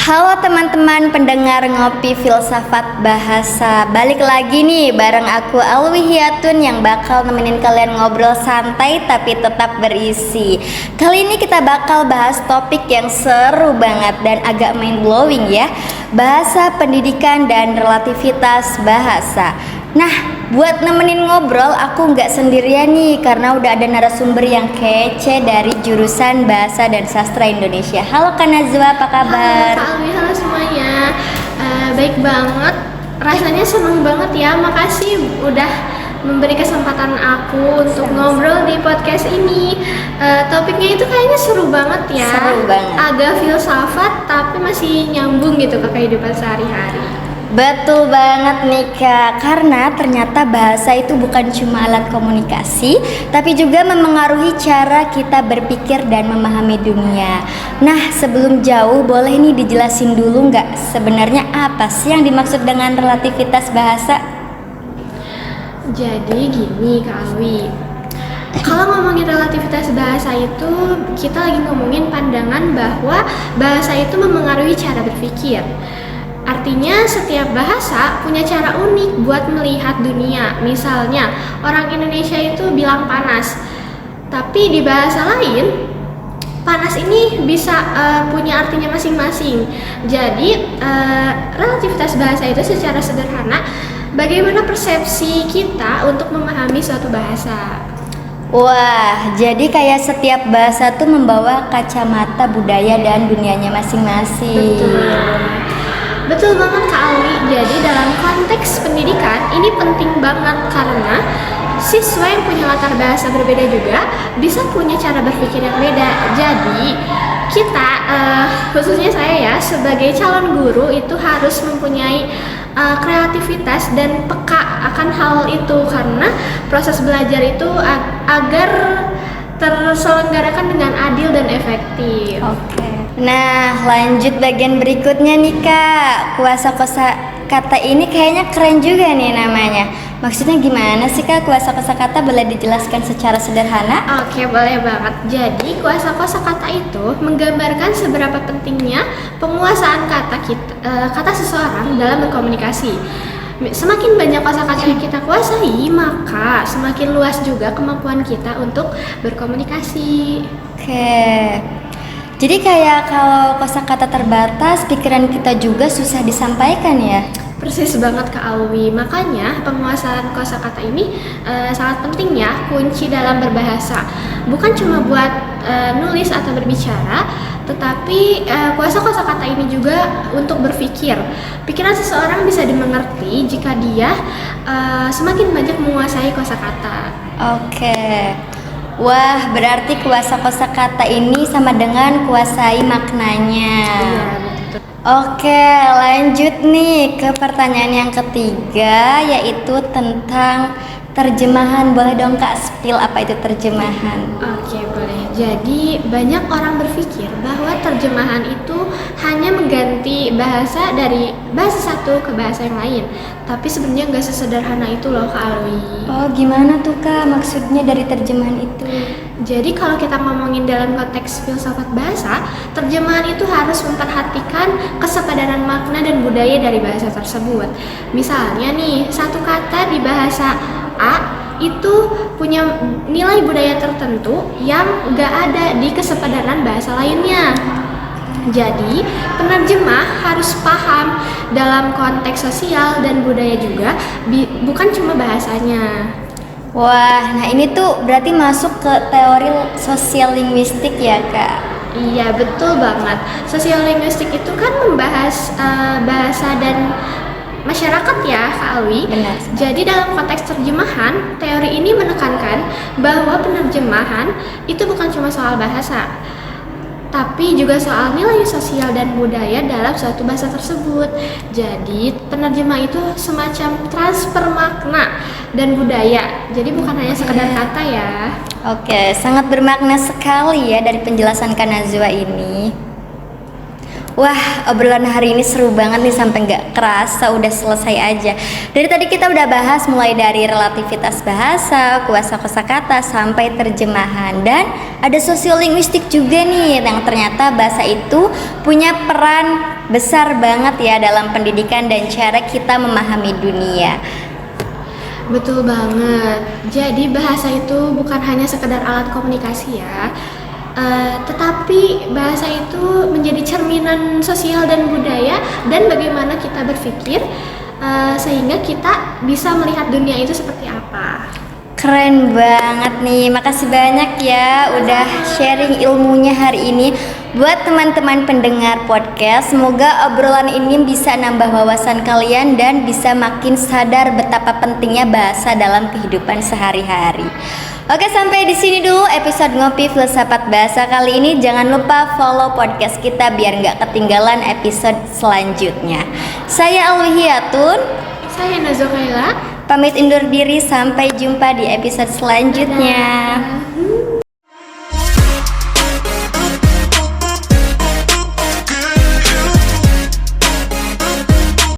Halo teman-teman pendengar Ngopi Filsafat Bahasa. Balik lagi nih bareng aku Alwi Hiatun yang bakal nemenin kalian ngobrol santai tapi tetap berisi. Kali ini kita bakal bahas topik yang seru banget dan agak mind blowing ya. Bahasa pendidikan dan relativitas bahasa. Nah, buat nemenin ngobrol aku nggak sendirian nih karena udah ada narasumber yang kece dari jurusan Bahasa dan Sastra Indonesia. Halo Kak Nazwa, apa kabar? Halo Kak Alwi, halo semuanya. Baik banget, rasanya seneng banget ya. Makasih udah memberi kesempatan aku untuk ngobrol di podcast ini. Topiknya itu kayaknya seru banget ya. Seru banget. Agak filsafat tapi masih nyambung gitu ke kehidupan sehari-hari. Betul banget nih Kak, karena ternyata bahasa itu bukan cuma alat komunikasi, tapi juga memengaruhi cara kita berpikir dan memahami dunia. Nah, sebelum jauh, boleh nih dijelasin dulu nggak sebenarnya apa sih yang dimaksud dengan relativitas bahasa? Jadi gini Kak Alwi, kalau ngomongin relativitas bahasa itu, kita lagi ngomongin pandangan bahwa bahasa itu memengaruhi cara berpikir. Artinya setiap bahasa punya cara unik buat melihat dunia. Misalnya orang Indonesia itu bilang panas, tapi di bahasa lain panas ini bisa punya artinya masing-masing. Jadi relativitas bahasa itu secara sederhana bagaimana persepsi kita untuk memahami suatu bahasa. Wah, jadi kayak setiap bahasa tuh membawa kacamata budaya dan dunianya masing-masing. Betul banget Kak Alwi. Jadi dalam konteks pendidikan ini penting banget karena siswa yang punya latar bahasa berbeda juga bisa punya cara berpikir yang beda. Jadi kita, khususnya saya ya sebagai calon guru itu harus mempunyai kreativitas dan peka akan hal itu karena proses belajar itu agar terselenggarakan dengan adil dan efektif. Oke. Nah, lanjut bagian berikutnya nih Kak. Kuasa kosakata ini kayaknya keren juga nih namanya. Maksudnya gimana sih Kak kuasa kosakata, boleh dijelaskan secara sederhana? Oke, boleh banget. Jadi, kuasa kosakata itu menggambarkan seberapa pentingnya penguasaan kata seseorang dalam berkomunikasi. Semakin banyak kosakata yang kita kuasai, maka semakin luas juga kemampuan kita untuk berkomunikasi. Oke. Jadi kayak kalau kosakata terbatas, pikiran kita juga susah disampaikan ya? Persis banget Kak Alwi, makanya penguasaan kosakata ini sangat penting ya, kunci dalam berbahasa. Bukan cuma buat nulis atau berbicara, tetapi kuasa kosakata ini juga untuk berpikir. Pikiran seseorang bisa dimengerti jika dia semakin banyak menguasai kosakata. Oke. Wah, berarti kuasa kosakata ini sama dengan kuasai maknanya. Iya, betul. Oke, lanjut nih ke pertanyaan yang ketiga, yaitu tentang terjemahan. Boleh dong Kak spill apa itu terjemahan? Oke, boleh. Jadi banyak orang berpikir bahwa terjemahan itu hanya mengganti bahasa dari bahasa satu ke bahasa yang lain. Tapi sebenarnya nggak sesederhana itu loh Kak Alwi. Oh, gimana tuh Kak maksudnya dari terjemahan itu? Jadi kalau kita ngomongin dalam konteks filsafat bahasa, terjemahan itu harus memperhatikan kesepadanan makna dan budaya dari bahasa tersebut. Misalnya nih, satu kata di bahasa A itu punya nilai budaya tertentu yang gak ada di kesepadanan bahasa lainnya. Jadi, penerjemah harus paham dalam konteks sosial dan budaya juga, bukan cuma bahasanya. Wah, nah ini tuh berarti masuk ke teori sosial linguistik ya Kak? Iya, betul banget. Sosiolinguistik itu kan membahas bahasa dan masyarakat ya Kak Alwi. Benar. Jadi dalam konteks terjemahan, teori ini menekankan bahwa penerjemahan itu bukan cuma soal bahasa, tapi juga soal nilai sosial dan budaya dalam suatu bahasa tersebut. Jadi penerjemah itu semacam transfer makna dan budaya. Jadi bukan hanya sekedar kata ya. Oke, sangat bermakna sekali ya dari penjelasan Kak Nazwa ini. Wah, obrolan hari ini seru banget nih sampai nggak kerasa udah selesai aja. Dari tadi kita udah bahas mulai dari relativitas bahasa, kuasa kosakata sampai terjemahan, dan ada sosiolinguistik juga nih yang ternyata bahasa itu punya peran besar banget ya dalam pendidikan dan cara kita memahami dunia. Betul banget. Jadi bahasa itu bukan hanya sekedar alat komunikasi ya. Tetapi bahasa itu menjadi cerminan sosial dan budaya dan bagaimana kita berpikir sehingga kita bisa melihat dunia itu seperti apa. Keren banget nih, makasih banyak ya udah sharing ilmunya hari ini. Buat teman-teman pendengar podcast, semoga obrolan ini bisa nambah wawasan kalian dan bisa makin sadar betapa pentingnya bahasa dalam kehidupan sehari-hari. Oke, sampai di sini dulu episode Ngopi Filsafat Bahasa kali ini. Jangan lupa follow podcast kita biar nggak ketinggalan episode selanjutnya. Saya Alwihiyatun. Saya Nazokaila. Pamit undur diri, sampai jumpa di episode selanjutnya. Dadah.